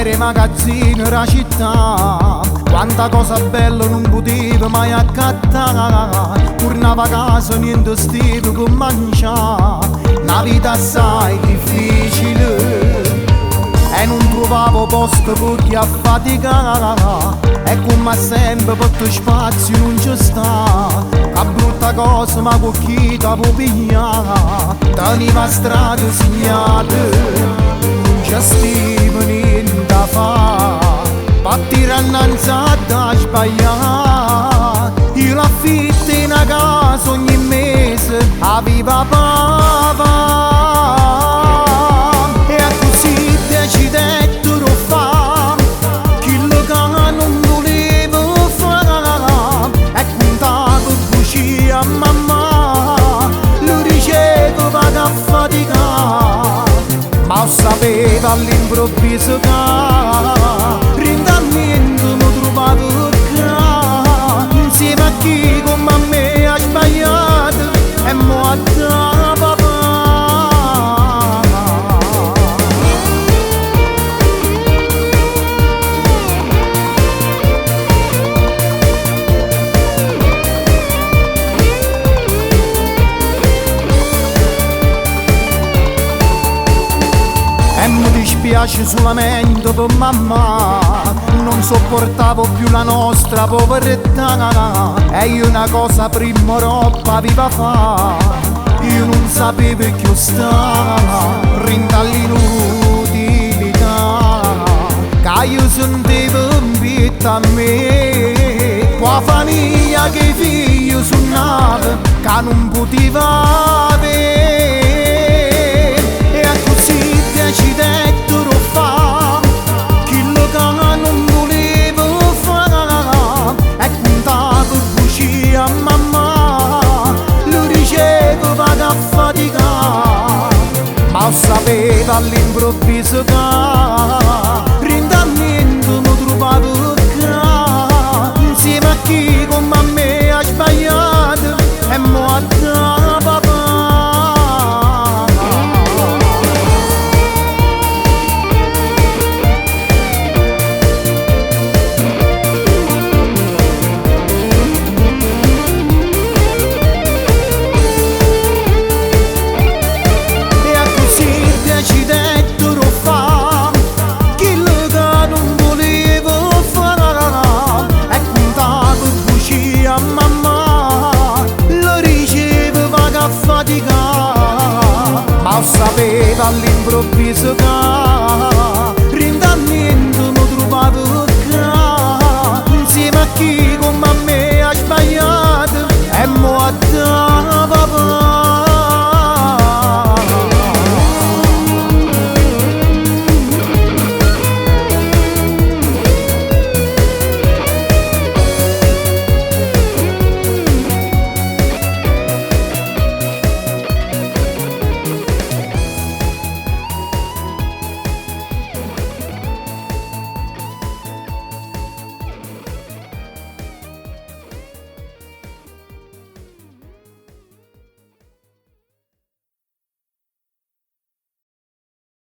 cantiere, magazzino, la città. Quanta cosa bella non potevo mai accattare. Tornava a casa, niente stivo con mangiare. Una vita assai difficile e non trovavo posto per chi affaticare. E come sempre per spazio non ci sta. Che brutta cosa ma con chi t'avevo pigliata. Teniva strade segnate, non ci stiva niente da fare. Partire annanzi da sbagliare. Io l'affitto in una casa ogni mese, aveva papà. E a così decidettero fa quello che non volevo fare. E contavo bugie a mamma, lo ricevo vado a faticare. Ma lo sapevo all'improvviso che rintanamento mi trovavo qua, insieme a chi come a me ha sbagliato e mo' a da papà. E mi dispiace solamente per mamma, non sopportavo più la nostra povertà. E io una cosa prima roba viva fa, io non sapevo che sta, rindall'inutilità che io sentivo in vita a me. Qua famiglia che i figli sono nati, che non poteva avere. Decidettero fa quello che non volevo fare. E contavo bugie a mamma, lo ricevo vado a faticare. Ma lo sapevo all'improvviso che rintanamento mi trovavo qua, insieme a chi come a me ha sbagliato e mo' a da papà. Ma lo sapevo all'improvviso che